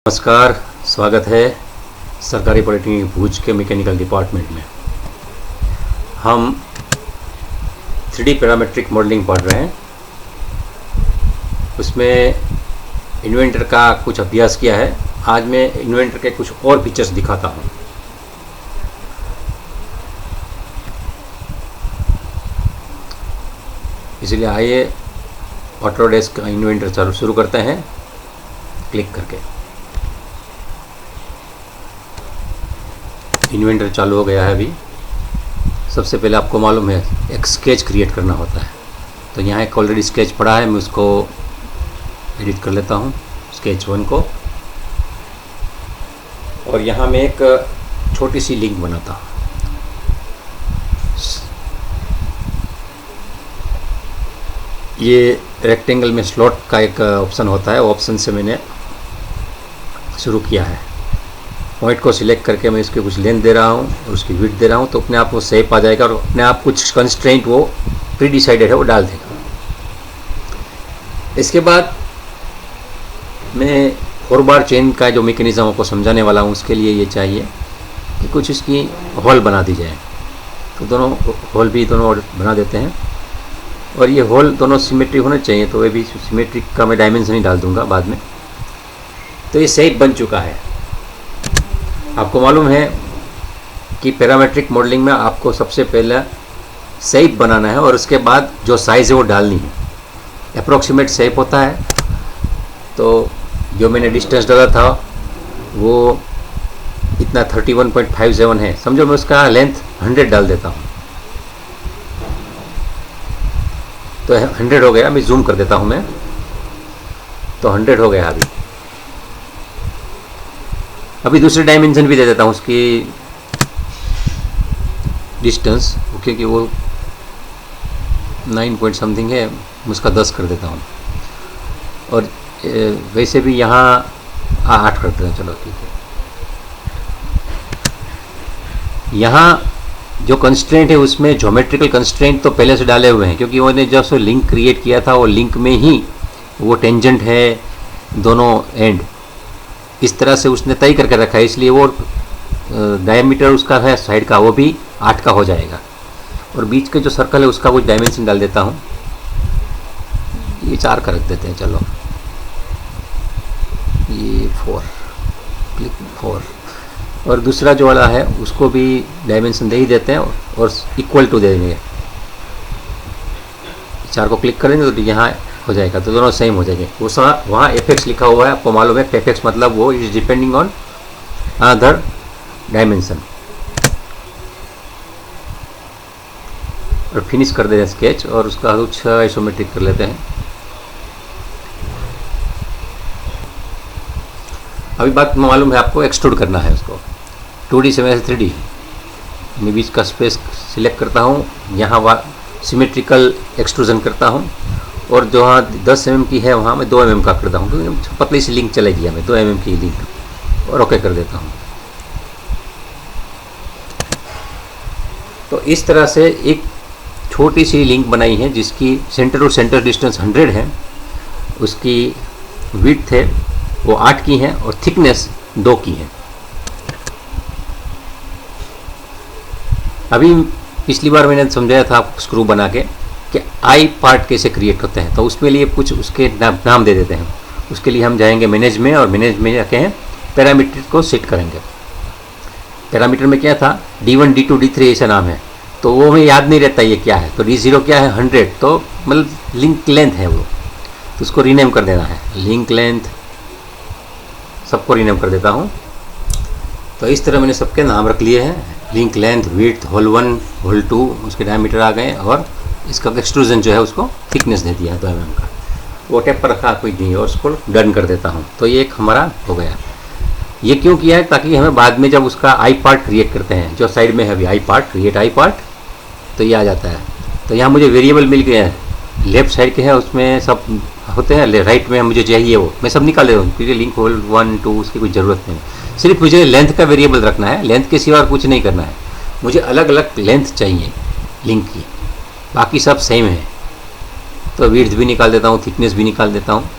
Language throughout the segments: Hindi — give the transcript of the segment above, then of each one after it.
नमस्कार, स्वागत है सरकारी पॉलिटेक्निक भूज के मैकेनिकल डिपार्टमेंट में। हम 3D पैरामेट्रिक मॉडलिंग पढ़ रहे हैं। उसमें इन्वेंटर का कुछ अभ्यास किया है। आज मैं इन्वेंटर के कुछ और फीचर्स दिखाता हूँ। इसलिए आइए ऑटोडेस्क का इन्वेंटर शुरू करते हैं क्लिक करके। इन्वेंटर चालू हो गया है। अभी सबसे पहले आपको मालूम है एक स्केच क्रिएट करना होता है। तो यहाँ एक ऑलरेडी स्केच पड़ा है, मैं उसको एडिट कर लेता हूँ, स्केच 1 को। और यहाँ मैं एक छोटी सी लिंक बनाता हूँ। ये रेक्टेंगल में स्लॉट का एक ऑप्शन होता है, ऑप्शन से मैंने शुरू किया है। पॉइंट को सिलेक्ट करके मैं इसके कुछ लेंथ दे रहा हूँ और उसकी विड्थ दे रहा हूँ, तो अपने आप वो शेप आ जाएगा और अपने आप कुछ कंस्ट्रेंट वो प्री डिसाइडेड है वो डाल देगा। इसके बाद मैं 4 बार चेन का जो मैकेनिज्म आपको समझाने वाला हूँ, उसके लिए ये चाहिए कि कुछ इसकी होल बना दी जाए। तो दोनों होल भी दोनों बना देते हैं और ये होल दोनों सिमेट्रिक होने चाहिए, तो वे भी सिमेट्रिक का मैं डायमेंशन ही डाल दूँगा बाद में। तो ये शेप बन चुका है। आपको मालूम है कि पैरामेट्रिक मॉडलिंग में आपको सबसे पहले शेप बनाना है और उसके बाद जो साइज़ है वो डालनी है। अप्रोक्सीमेट शेप होता है। तो जो मैंने डिस्टेंस डाला था वो इतना 31.57 है। समझो मैं उसका लेंथ 100 डाल देता हूँ, तो 100 हो गया। मैं जूम कर देता हूँ मैं, तो 100 हो गया। अभी दूसरे डायमेंशन भी दे देता हूँ उसकी डिस्टेंस, क्योंकि वो 9 पॉइंट समथिंग है, मैं उसका 10 कर देता हूँ। और वैसे भी यहाँ 8 करते हैं। चलो ठीक है। यहाँ जो कंस्ट्रेंट है उसमें ज्योमेट्रिकल कंस्ट्रेंट तो पहले से डाले हुए हैं, क्योंकि उन्होंने जब से लिंक क्रिएट किया था वो लिंक में ही वो टेंजेंट है दोनों एंड, इस तरह से उसने तय करके रखा है। इसलिए वो डायमीटर उसका है साइड का, वो भी 8 का हो जाएगा। और बीच के जो सर्कल है उसका कुछ डायमेंशन डाल देता हूँ। ये 4 का रख देते हैं। चलो ये 4, क्लिक 4। और दूसरा जो वाला है उसको भी डायमेंशन दे ही देते हैं और इक्वल टू दे देंगे। 4 को क्लिक करेंगे तो यहाँ हो जाएगा, तो दोनों सेम हो जाएंगे। वो वहाँ एफएक्स लिखा हुआ है, आपको मालूम है एफएक्स मतलब वो is depending on other dimension. और फिनिश कर देते हैं स्केच और उसका कुछ आइसोमेट्रिक कर लेते हैं। अभी बात मालूम है आपको, एक्सट्रूड करना है उसको 2D से मैं 3D। मैं बीच का स्पेस सिलेक्ट करता हूँ, यहाँ सिमेट्रिकल एक्सट्रूजन करता हूँ और जो वहाँ 10 mm की है वहाँ मैं 2 mm का करता हूँ, क्योंकि पतली सी लिंक चलेगी हमें 2 mm की लिंक, और ओके कर देता हूँ। तो इस तरह से एक छोटी सी लिंक बनाई है जिसकी सेंटर टू सेंटर डिस्टेंस 100 है, उसकी विड्थ है वो 8 की है और थिकनेस 2 की है। अभी पिछली बार मैंने समझाया था आपको स्क्रू बना के कि आई पार्ट कैसे क्रिएट होते हैं, तो उसके लिए कुछ उसके नाम दे देते हैं। उसके लिए हम जाएंगे मैनेज में और मैनेज में जाके हैं पैरामीटर को सेट करेंगे। पैरामीटर में क्या था, D1 D2 D3 ऐसा नाम है, तो वो हमें याद नहीं रहता ये क्या है। तो D0 क्या है 100, तो मतलब लिंक लेंथ है वो, तो उसको रीनेम कर देना है। लिंक लेंथ सबको रीनेम कर देता हूँ। तो इस तरह मैंने सबके नाम रख लिए हैं। Link length, width, hole 1, hole 2 उसके डायमीटर आ गए और इसका एक्सट्रूजन जो है उसको थिकनेस दे दिया 2 mm का। वो टेप पर रखा कोई नहीं और उसको डन कर देता हूँ। तो ये एक हमारा हो गया। ये क्यों किया है, ताकि हमें बाद में जब उसका आई पार्ट क्रिएट करते हैं, जो साइड में है अभी आई पार्ट, क्रिएट आई पार्ट, तो ये आ जाता है। तो यहाँ मुझे वेरिएबल मिल गए हैं, लेफ्ट साइड के हैं उसमें सब होते हैं, राइट में मुझे चाहिए वो मैं सब निकाल देता हूँ, क्योंकि लिंक होल 1 2 उसकी कोई ज़रूरत नहीं। सिर्फ मुझे लेंथ का वेरिएबल रखना है, लेंथ के सिवा कुछ नहीं करना है। मुझे अलग अलग लेंथ चाहिए लिंक की, बाकी सब सेम है। तो विड्थ भी निकाल देता हूँ, थिकनेस भी निकाल देता हूँ।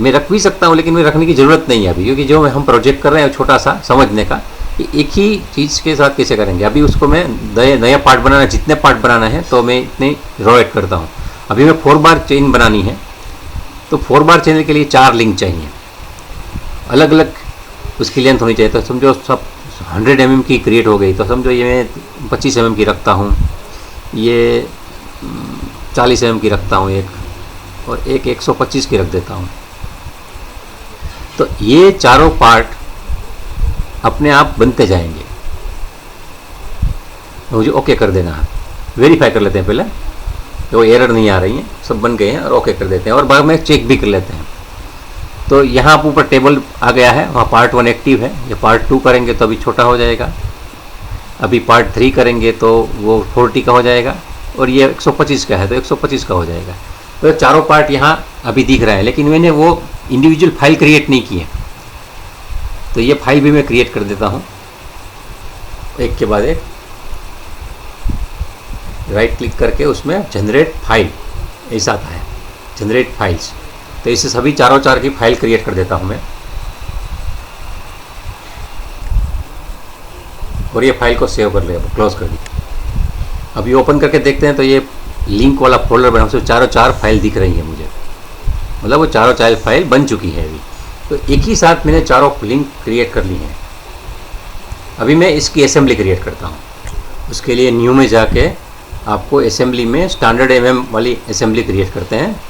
मैं रख भी सकता हूँ, लेकिन मैं रखने की ज़रूरत नहीं है अभी, क्योंकि जो हम प्रोजेक्ट कर रहे हैं छोटा सा समझने का, कि एक ही चीज़ के साथ कैसे करेंगे। अभी उसको मैं नया पार्ट बनाना, जितने पार्ट बनाना है तो मैं इतने रो ऐड करता हूँ। अभी मैं 4 बार चेन बनानी है, तो 4 बार चेन के लिए 4 लिंक चाहिए, अलग अलग उसकी लेंथ होनी चाहिए। तो समझो सब 100 mm की क्रिएट हो गई, तो समझो ये मैं 25 mm की रखता हूँ, ये 40 mm की रखता हूँ एक, और एक 125 की रख देता हूँ। तो ये चारों पार्ट अपने आप बनते जाएंगे। मुझे ओके कर देना है, वेरीफाई कर लेते हैं पहले तो एरर नहीं आ रही है, सब बन गए हैं, और ओके कर देते हैं, और बाद में चेक भी कर लेते हैं। तो यहाँ ऊपर टेबल आ गया है, वहाँ पार्ट 1 एक्टिव है, ये पार्ट 2 करेंगे तो अभी छोटा हो जाएगा, अभी पार्ट 3 करेंगे तो वो 40 का हो जाएगा, और ये 125 का है तो 125 का हो जाएगा। तो चारों पार्ट यहाँ अभी दिख रहा है, लेकिन मैंने वो इंडिविजुअल फाइल क्रिएट नहीं की है, तो ये फाइल भी मैं क्रिएट कर देता हूँ एक के बाद एक, राइट क्लिक करके उसमें जनरेट फाइल ऐसा आता है, जनरेट फाइल्स। तो इससे सभी चारों चार की फाइल क्रिएट कर देता हूँ मैं, और ये फाइल को सेव कर ले, क्लोज कर दी। अभी ओपन करके देखते हैं तो ये लिंक वाला फोल्डर बना, उसमें चारों चार फाइल दिख रही है मुझे, मतलब वो चारों चार फाइल बन चुकी है अभी। तो एक ही साथ मैंने चारों लिंक क्रिएट कर ली हैं। अभी मैं इसकी असेंबली क्रिएट करता हूँ। उसके लिए न्यू में जाके आपको असेंबली में स्टैंडर्ड वाली असेंबली क्रिएट करते हैं।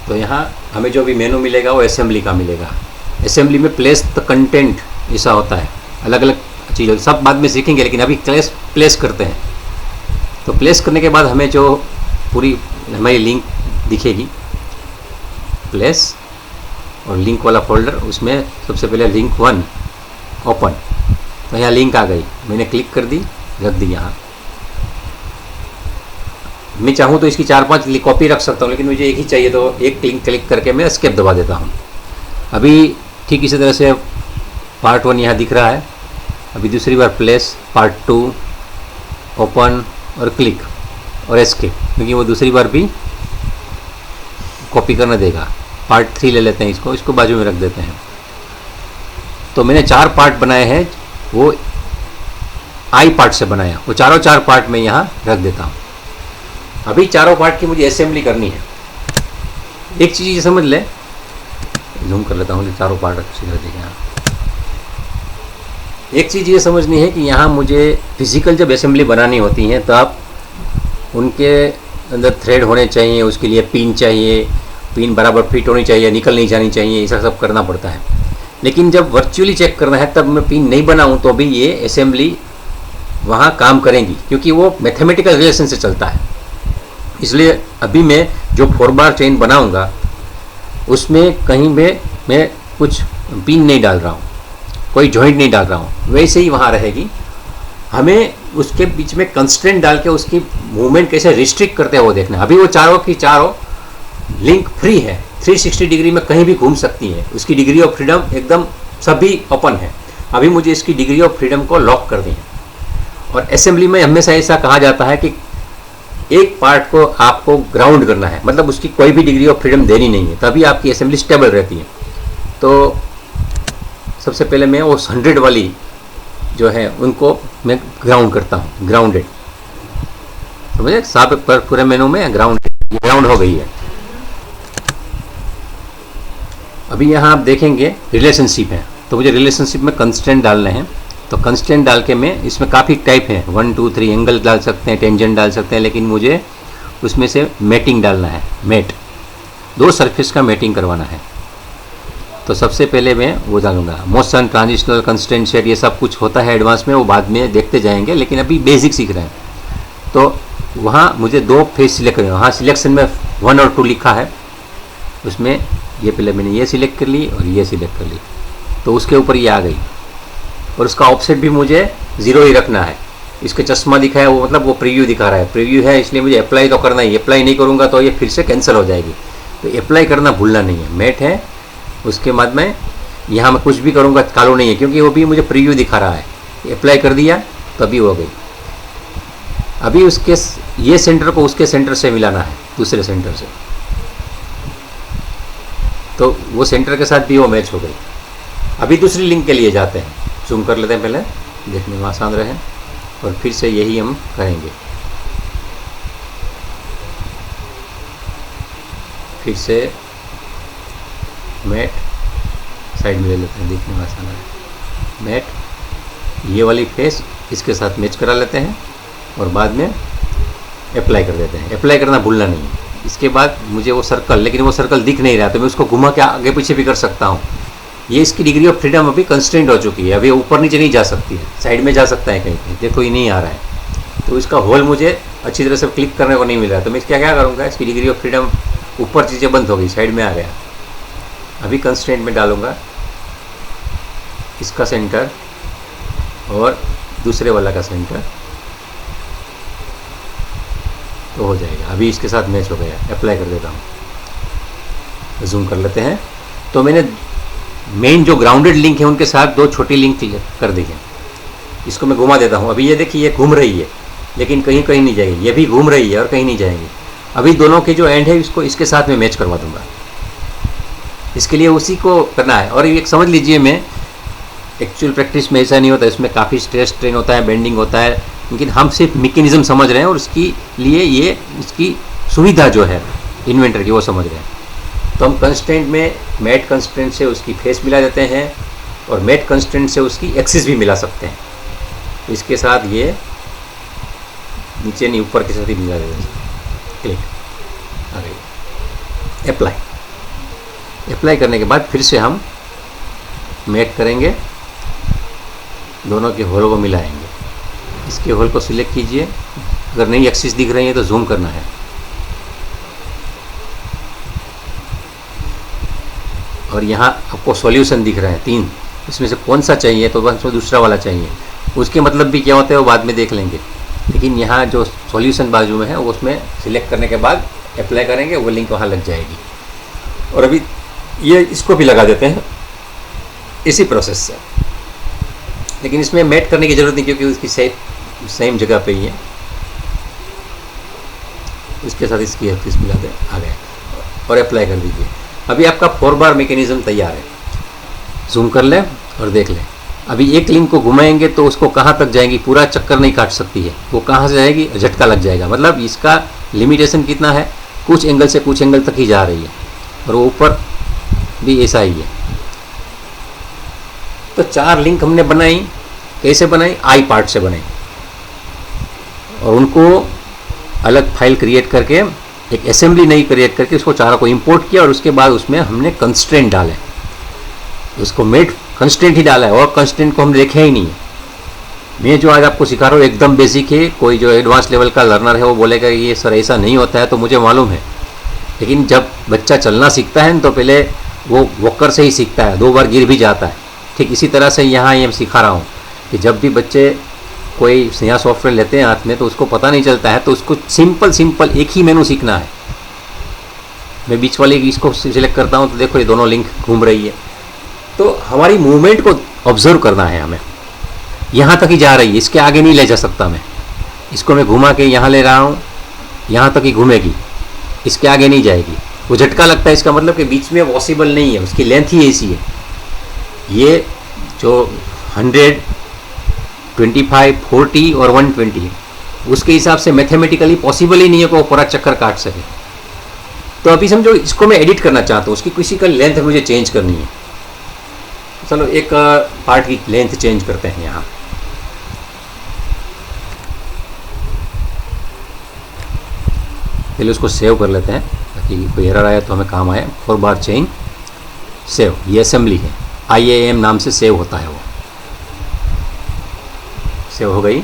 तो यहाँ हमें जो भी मेनू मिलेगा वो असेंबली का मिलेगा। असेंबली में प्लेस द कंटेंट ऐसा होता है, अलग अलग चीज़ सब बाद में सीखेंगे, लेकिन अभी प्लेस करते हैं। तो प्लेस करने के बाद हमें जो पूरी हमारी लिंक दिखेगी, प्लेस और लिंक वाला फोल्डर, उसमें सबसे पहले लिंक 1 ओपन, तो यहाँ लिंक आ गई, मैंने क्लिक कर दी, रख दी यहाँ। मैं चाहूँ तो इसकी 4-5 कॉपी रख सकता हूँ, लेकिन मुझे एक ही चाहिए, तो एक लिंक क्लिक करके मैं एस्केप दबा देता हूँ। अभी ठीक इसी तरह से पार्ट 1 यहाँ दिख रहा है। अभी दूसरी बार प्लेस, पार्ट 2 ओपन और क्लिक और एस्केप, क्योंकि वो दूसरी बार भी कॉपी करना देगा। पार्ट 3 ले लेते हैं, इसको बाजू में रख देते हैं। तो मैंने 4 पार्ट बनाए हैं, वो आई पार्ट से बनाया, वो चारों 4 पार्ट में यहाँ रख देता हूँ। अभी चारों पार्ट की मुझे असेंबली करनी है। एक चीज़ ये समझ ले, जूम कर लेता हूँ, चारों पार्ट अच्छी तरह देखें। एक चीज़ ये समझनी है कि यहाँ मुझे फिजिकल जब असेंबली बनानी होती है तो आप उनके अंदर थ्रेड होने चाहिए, उसके लिए पिन चाहिए, पिन बराबर फिट होनी चाहिए, निकल नहीं जानी चाहिए, ऐसा सब करना पड़ता है। लेकिन जब वर्चुअली चेक करना है तब मैं पिन नहीं बनाऊँ तो भी ये असेंबली वहाँ काम करेंगी, क्योंकि वो मैथमेटिकल रिलेशन से चलता है। इसलिए अभी मैं जो 4 बार चेन बनाऊँगा उसमें कहीं में मैं कुछ पिन नहीं डाल रहा हूँ, कोई जॉइंट नहीं डाल रहा हूँ, वैसे ही वहाँ रहेगी। हमें उसके बीच में कंस्ट्रेंट डाल के उसकी मूवमेंट कैसे रिस्ट्रिक्ट करते हैं वो देखना है। अभी वो चारों की चारों लिंक फ्री है, 360 डिग्री में कहीं भी घूम सकती है, उसकी डिग्री ऑफ फ्रीडम एकदम सभी ओपन है। अभी मुझे इसकी डिग्री ऑफ फ्रीडम को लॉक कर दी है। और असेंबली में हमेशा ऐसा कहा जाता है कि एक पार्ट को आपको ग्राउंड करना है, मतलब उसकी कोई भी डिग्री ऑफ फ्रीडम देनी नहीं है, तभी आपकी असेंबली स्टेबल रहती है। तो सबसे पहले मैं वो 100 वाली जो है उनको मैं ग्राउंड करता हूँ, ग्राउंडेड, समझे, साफ पर पूरे मेनू में ग्राउंड हो गई है। अभी यहाँ आप देखेंगे रिलेशनशिप है, तो मुझे रिलेशनशिप में कंस्ट्रेंट डालने हैं। तो कंस्ट्रेंट डाल के मैं, इसमें काफ़ी टाइप है, 1 2 3 एंगल डाल सकते हैं, टेंजेंट डाल सकते हैं, लेकिन मुझे उसमें से मेटिंग डालना है, मेट, 2 सरफेस का मेटिंग करवाना है। तो सबसे पहले मैं वो डालूंगा, मोशन, ट्रांजिशनल, कंस्ट्रेंट, शेड, ये सब कुछ होता है एडवांस में, वो बाद में देखते जाएंगे, लेकिन अभी बेसिक सीख रहे हैं। तो वहाँ मुझे 2 फेस सिलेक्ट करना है। वहाँ सिलेक्शन में 1 और 2 लिखा है, उसमें ये पहले मैंने ये सिलेक्ट कर ली और ये सिलेक्ट कर ली, तो उसके ऊपर ये आ गई। और उसका ऑफसेट भी मुझे 0 ही रखना है। इसके चश्मा दिखा है, वो मतलब वो प्रीव्यू दिखा रहा है, प्रीव्यू है, इसलिए मुझे अप्लाई तो करना ही। अप्लाई नहीं करूँगा तो ये फिर से कैंसिल हो जाएगी, तो अप्लाई करना भूलना नहीं है। मेट है, उसके बाद में यहाँ मैं कुछ भी करूँगा चालू नहीं है, क्योंकि वो भी मुझे प्रीव्यू दिखा रहा है। अप्लाई कर दिया तो अभी हो गई। अभी उसके ये सेंटर को उसके सेंटर से मिलाना है, दूसरे सेंटर से, तो वो सेंटर के साथ भी वो मैच हो गई। अभी दूसरी लिंक के लिए जाते हैं, जूम कर लेते हैं पहले, देखने में आसान रहे, और फिर से यही हम करेंगे। फिर से मैट साइड में ले लेते हैं, देखने में आसान रहे। मैट ये वाली फेस इसके साथ मैच करा लेते हैं और बाद में अप्लाई कर देते हैं। अप्लाई करना भूलना नहीं है। इसके बाद मुझे वो सर्कल, लेकिन वो सर्कल दिख नहीं रहा, तो मैं उसको घुमा के आगे पीछे भी कर सकता हूँ। ये इसकी डिग्री ऑफ फ्रीडम अभी कंस्ट्रेंट हो चुकी है, अभी ऊपर नीचे नहीं जा सकती है, साइड में जा सकता है कहीं कहीं, देखो ये नहीं आ रहा है। तो इसका होल मुझे अच्छी तरह से क्लिक करने को नहीं मिल रहा, तो मैं क्या क्या करूँगा, इसकी डिग्री ऑफ फ्रीडम ऊपर चीज़ें बंद हो गई, साइड में आ गया। अभी कंस्ट्रेंट में डालूँगा इसका सेंटर और दूसरे वाला का सेंटर, तो हो जाएगा। अभी इसके साथ मैच हो गया। अप्लाई कर देता हूँ, जूम कर लेते हैं। तो मैंने मेन जो ग्राउंडेड लिंक है उनके साथ दो छोटी लिंक कर दी है। इसको मैं घुमा देता हूँ। अभी ये देखिए, ये घूम रही है लेकिन कहीं कहीं नहीं जाएगी, ये भी घूम रही है और कहीं नहीं जाएगी। अभी दोनों के जो एंड है इसको इसके साथ में मैच करवा दूंगा। इसके लिए उसी को करना है। और एक समझ लीजिए, मैं एक्चुअल प्रैक्टिस में ऐसा नहीं होता, इसमें काफ़ी स्ट्रेस स्ट्रेन होता है, बेंडिंग होता है, लेकिन हम सिर्फ मैकेनिज्म समझ रहे हैं और उसकी लिए ये इसकी सुविधा जो है इन्वेंटर की वो समझ रहे हैं। तो हम कंस्ट्रेंट में मैट कंस्ट्रेंट से उसकी फेस मिला देते हैं और मैट कंस्ट्रेंट से उसकी एक्सिस भी मिला सकते हैं। तो इसके साथ ये नीचे नहीं ऊपर के साथ ही मिला देते हैं। क्लिक आ गई। अप्लाई करने के बाद फिर से हम मैट करेंगे, दोनों के होल को मिलाएंगे। इसके होल को सिलेक्ट कीजिए, अगर नई एक्सिस दिख रही है तो जूम करना है। और यहाँ आपको सॉल्यूशन दिख रहा है 3, इसमें से कौन सा चाहिए, तो बस दूसरा वाला चाहिए। उसके मतलब भी क्या होता है वो बाद में देख लेंगे, लेकिन यहाँ जो सॉल्यूशन बाजू में है वो उसमें सिलेक्ट करने के बाद अप्लाई करेंगे, वो लिंक वहाँ लग जाएगी। और अभी ये इसको भी लगा देते हैं इसी प्रोसेस से, लेकिन इसमें मैट करने की ज़रूरत नहीं क्योंकि उसकी सेम जगह पे ही है। इसके साथ इसकी एक्सिस मिला दें, आ गया, और अप्लाई कर दीजिए। अभी आपका 4 बार मैकेनिज्म तैयार है। जूम कर लें और देख लें। अभी एक लिंक को घुमाएंगे तो उसको कहाँ तक जाएंगी, पूरा चक्कर नहीं काट सकती है, वो कहाँ से जाएगी, झटका लग जाएगा। मतलब इसका लिमिटेशन कितना है, कुछ एंगल से कुछ एंगल तक ही जा रही है, और वो ऊपर भी ऐसा ही है। तो 4 लिंक हमने बनाई। कैसे बनाई, आई पार्ट से बनाई, और उनको अलग फाइल क्रिएट करके, एक असेंबली नई क्रिएट करके उसको चारों को इंपोर्ट किया, और उसके बाद उसमें हमने कंस्ट्रेंट डाले। उसको मेड कंस्ट्रेंट ही डाला है, और कंस्ट्रेंट को हम देखे ही नहीं है। मैं जो आज आपको सिखा रहा हूँ एकदम बेसिक है। कोई जो एडवांस लेवल का लर्नर है वो बोलेगा ये सर ऐसा नहीं होता है, तो मुझे मालूम है, लेकिन जब बच्चा चलना सीखता है तो पहले वो वॉकर से ही सीखता है, 2 बार गिर भी जाता है। ठीक इसी तरह से यहाँ ये सिखा रहा हूँ कि जब भी बच्चे कोई नया सॉफ्टवेयर लेते हैं हाथ में तो उसको पता नहीं चलता है, तो उसको सिंपल एक ही मेनू सीखना है। मैं बीच वाले इसको सिलेक्ट करता हूँ तो देखो ये दोनों लिंक घूम रही है। तो हमारी मूवमेंट को ऑब्जर्व करना है हमें, यहाँ तक ही जा रही है, इसके आगे नहीं ले जा सकता मैं। इसको मैं घुमा के यहाँ ले रहा हूँ, यहाँ तक ही घूमेगी, इसके आगे नहीं जाएगी। वो झटका लगता है, इसका मतलब कि बीच में पॉसिबल नहीं है, उसकी लेंथ ही ऐसी है। ये जो 100, 25, 40 और 120 उसके हिसाब से मैथमेटिकली पॉसिबल ही नहीं है कि वो पूरा चक्कर काट सके। तो अभी समझो इसको मैं एडिट करना चाहता हूँ, उसकी किसी का लेंथ मुझे चेंज करनी है। चलो एक पार्ट की लेंथ चेंज करते हैं यहाँ। पहले उसको सेव कर लेते हैं ताकि कोई एरर आया तो हमें काम आए। 4 बार चेंज सेव, ये असेंबली है, IAM नाम से सेव होता है। वो सेव हो गई।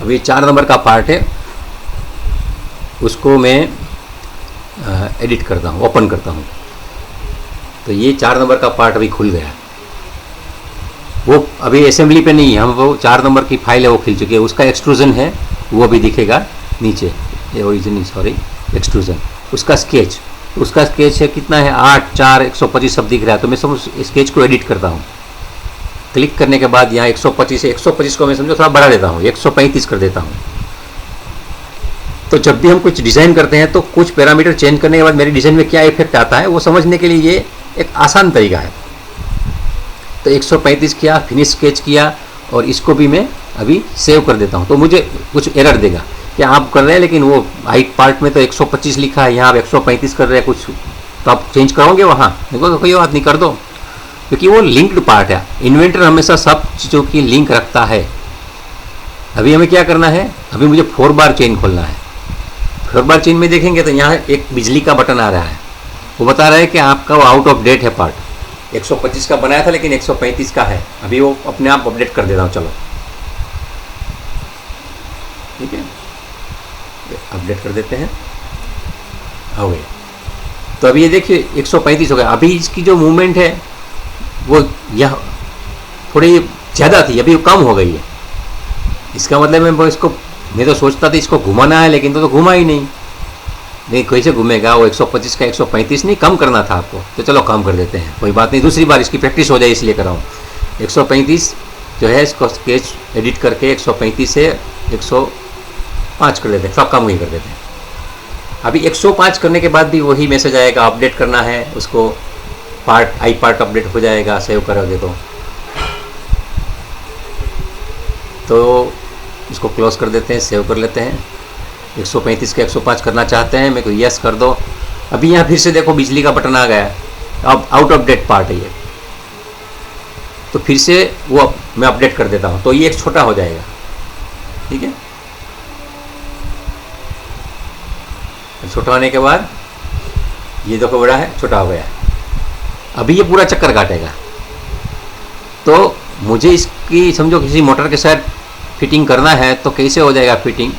अब ये 4 नंबर का पार्ट है, उसको मैं एडिट करता हूँ, ओपन करता हूँ। तो ये 4 नंबर का पार्ट अभी खुल गया। वो अभी असेंबली पे नहीं है, हम वो 4 नंबर की फाइल है वो खुल चुकी है। उसका एक्सट्रूजन है वो अभी दिखेगा नीचे, ये ओरिजिन सॉरी एक्सट्रूजन। उसका स्केच है कितना है, 8, 4, 125 सब दिख रहा है। तो मैं समझ स्केच को एडिट करता हूँ। क्लिक करने के बाद यहाँ 125 है, 125 को मैं समझो थोड़ा बढ़ा देता हूँ, 135 कर देता हूँ। तो जब भी हम कुछ डिज़ाइन करते हैं तो कुछ पैरामीटर चेंज करने के बाद मेरी डिज़ाइन में क्या इफेक्ट आता है वो समझने के लिए ये एक आसान तरीका है। तो 135 किया, फिनिश स्केच किया और इसको भी मैं अभी सेव कर देता हूँ। तो मुझे कुछ एरर देगा कि आप कर रहे हैं लेकिन वो हाइट पार्ट में तो 125 लिखा है, यहाँ आप 135 कर रहे हैं कुछ, तो आप चेंज करोगे वहाँ? देखो तो कोई बात नहीं, कर दो, क्योंकि वो लिंक्ड पार्ट है। इन्वेंटर हमेशा सब चीज़ों की लिंक रखता है। अभी हमें क्या करना है, अभी मुझे 4 बार चेन खोलना है। 4 बार चेन में देखेंगे तो यहाँ एक बिजली का बटन आ रहा है, वो बता रहा है कि आपका वो आउट ऑफ डेट है पार्ट। 125 का बनाया था लेकिन 135 का है, अभी वो अपने आप अपडेट कर देता हूँ। चलो ठीक है, अपडेट कर देते हैं, हो गया। तो अभी ये देखिए 135 हो गया। अभी इसकी जो मूवमेंट है वो यह थोड़ी ज़्यादा थी, अभी कम हो गई है। इसका मतलब मैं तो सोचता था इसको घुमाना है, लेकिन तो घुमा ही नहीं, कैसे घूमेगा वो? 125 का 135 नहीं, कम करना था आपको, तो चलो कम कर देते हैं, कोई बात नहीं, दूसरी बार इसकी प्रैक्टिस हो जाए इसलिए कर रहा हूँ। 135 जो है इसको स्केच एडिट करके 135 से 105 कर देते हैं, सब कम ही कर देते हैं। अभी 105 करने के बाद भी वही मैसेज आएगा, अपडेट करना है उसको, पार्ट आई पार्ट अपडेट हो जाएगा, सेव करोगे तो इसको क्लोज कर देते हैं, सेव कर लेते हैं। 135 के 105 करना चाहते हैं, मेरे को यस कर दो। अभी यहाँ फिर से देखो बिजली का बटन आ गया, अब आउट ऑफ डेट पार्ट है ये, तो फिर से वो मैं अपडेट कर देता हूँ, तो ये एक छोटा हो जाएगा। ठीक है, छोटा होने के बाद ये देखो बड़ा है, छोटा हो गया। अभी ये पूरा चक्कर काटेगा, तो मुझे इसकी समझो किसी मोटर के साथ फिटिंग करना है तो कैसे हो जाएगा फिटिंग,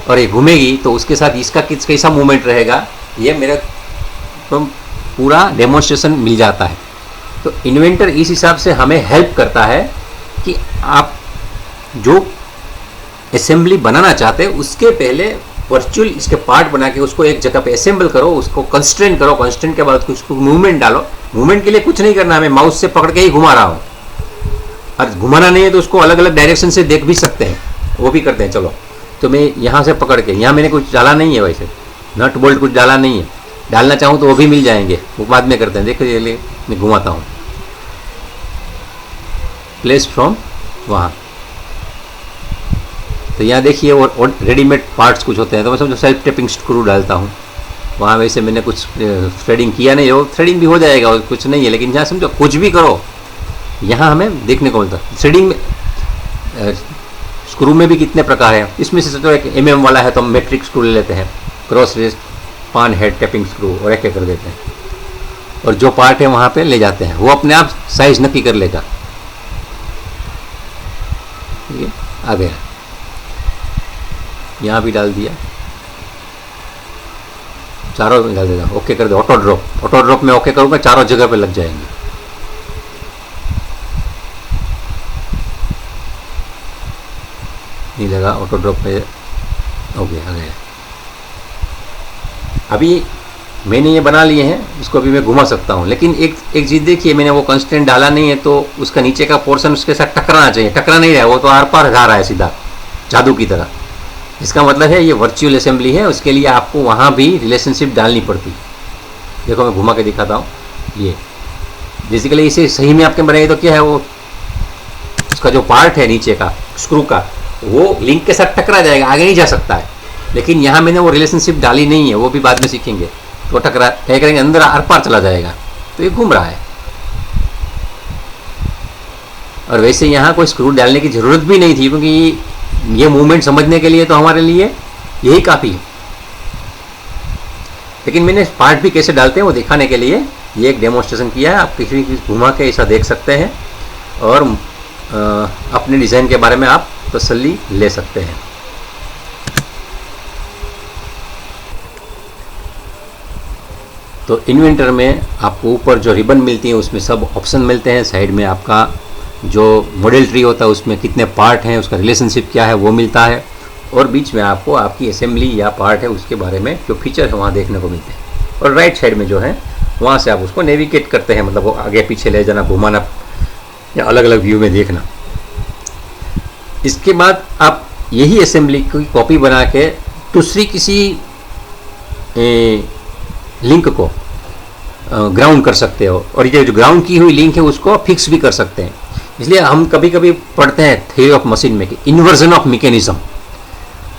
और ये घूमेगी तो उसके साथ इसका कैसा मूवमेंट रहेगा, ये मेरा तो पूरा डेमोन्स्ट्रेशन मिल जाता है। तो इन्वेंटर इस हिसाब से हमें हेल्प करता है कि आप जो असेंबली बनाना चाहते हैं उसके पहले वर्चुअल इसके पार्ट बना के उसको एक जगह पे असेंबल करो, उसको कंस्ट्रेंट करो, कंस्ट्रेंट के बाद उसको मूवमेंट डालो। मूवमेंट के लिए कुछ नहीं करना, मैं माउस से पकड़ के ही घुमा रहा हूँ, और घुमाना नहीं है तो उसको अलग अलग डायरेक्शन से देख भी सकते हैं, वो भी करते हैं। चलो, तो मैं यहाँ से पकड़ के, यहाँ मैंने कुछ डाला नहीं है, वैसे नट बोल्ट कुछ डाला नहीं है, डालना चाहूँ तो वो भी मिल जाएंगे, वो बाद में करते हैं। देखो ये मैं घुमाता हूँ, प्लेस फ्रॉम वहाँ, तो यहाँ देखिए और रेडीमेड पार्ट्स कुछ होते हैं, तो मैं समझो सेल्फ टेपिंग स्क्रू डालता हूँ वहाँ। वैसे मैंने कुछ थ्रेडिंग किया नहीं, वो थ्रेडिंग भी हो जाएगा और कुछ नहीं है, लेकिन यहाँ समझो कुछ भी करो, यहाँ हमें देखने को मिलता है। थ्रेडिंग में स्क्रू में भी कितने प्रकार हैं, इसमें से सोचो एक MM वाला है तो हम मेट्रिक स्क्रू ले लेते हैं, क्रॉस रेस्ट, पान हेड टेपिंग स्क्रू, और एक कर देते हैं, और जो पार्ट है वहाँ पे ले जाते हैं, वो अपने आप साइज नक्की कर लेगा। ठीक है, आ गया, यहाँ भी डाल दिया, चारों में डाल देगा, ओके कर दो। ऑटो ड्रॉप में ओके करूँगा, चारों जगह पे लग जाएंगे। नहीं लगा, ऑटो ड्रॉप पे ओके आ गया। अभी मैंने ये बना लिए हैं, इसको अभी मैं घुमा सकता हूँ, लेकिन एक चीज़ देखिए, मैंने वो कंस्टेंट डाला नहीं है, तो उसका नीचे का पोर्शन उसके साथ टकराना चाहिए, टकरा नहीं रहा है, वो तो आर पार जा रहा है सीधा जादू की तरह। इसका मतलब है ये वर्चुअल असेंबली है, उसके लिए आपको वहाँ भी रिलेशनशिप डालनी पड़ती। देखो मैं घुमा के दिखाता हूँ, ये बेसिकली इसे सही में आपके बनाइए तो क्या है, वो उसका जो पार्ट है नीचे का स्क्रू का, वो लिंक के साथ टकरा जाएगा, आगे नहीं जा सकता है। लेकिन यहाँ मैंने वो रिलेशनशिप डाली नहीं है, वो भी बाद में सीखेंगे। तो टकरा क्या करेंगे, अंदर आर पार चला जाएगा, तो ये घूम रहा है। और वैसे यहाँ कोई स्क्रू डालने की ज़रूरत भी नहीं थी, क्योंकि ये मूवमेंट समझने के लिए तो हमारे लिए यही काफ़ी है। लेकिन मैंने पार्ट भी कैसे डालते हैं वो दिखाने के लिए ये एक डेमोन्स्ट्रेशन किया है। आप किसी भी घुमा के ऐसा देख सकते हैं और अपने डिज़ाइन के बारे में आप तसल्ली ले सकते हैं। तो इन्वेंटर में आपको ऊपर जो रिबन मिलती है उसमें सब ऑप्शन मिलते हैं, साइड में आपका जो मॉडल ट्री होता है उसमें कितने पार्ट हैं, उसका रिलेशनशिप क्या है वो मिलता है, और बीच में आपको आपकी असेंबली या पार्ट है उसके बारे में जो फीचर है वहाँ देखने को मिलते हैं। और राइट साइड में जो है वहाँ से आप उसको नेविगेट करते हैं, मतलब वो आगे पीछे ले जाना, घुमाना या अलग अलग व्यू में देखना। इसके बाद आप यही असेंबली की कॉपी बना के दूसरी किसी लिंक को ग्राउंड कर सकते हो, और ये जो ग्राउंड की हुई लिंक है उसको फिक्स भी कर सकते हैं। इसलिए हम कभी कभी पढ़ते हैं थ्योरी ऑफ मशीन में कि इन्वर्जन ऑफ मैकेनिज्म,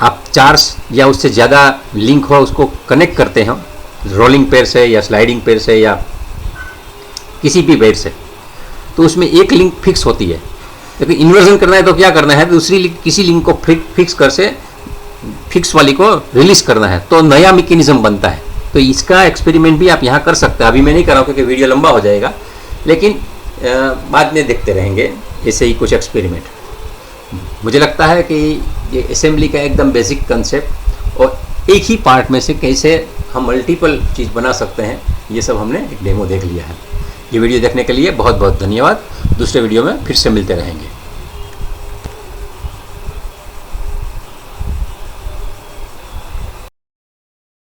आप 4 या उससे ज़्यादा लिंक हो उसको कनेक्ट करते हैं रोलिंग पेयर से या स्लाइडिंग पेयर से या किसी भी पेयर से, तो उसमें एक लिंक फिक्स होती है। लेकिन इन्वर्जन करना है तो क्या करना है, दूसरी लिंक, किसी लिंक को फिक्स कर से फिक्स वाली को रिलीज करना है, तो नया मैकेनिज्म बनता है। तो इसका एक्सपेरिमेंट भी आप यहाँ कर सकते हैं। अभी मैं नहीं कर रहा हूँ क्योंकि वीडियो लंबा हो जाएगा, लेकिन बाद में देखते रहेंगे ऐसे ही कुछ एक्सपेरिमेंट। मुझे लगता है कि ये असेंबली का एकदम बेसिक कंसेप्ट और एक ही पार्ट में से कैसे हम मल्टीपल चीज़ बना सकते हैं, ये सब हमने एक डेमो देख लिया है। ये वीडियो देखने के लिए बहुत बहुत धन्यवाद। दूसरे वीडियो में फिर से मिलते रहेंगे।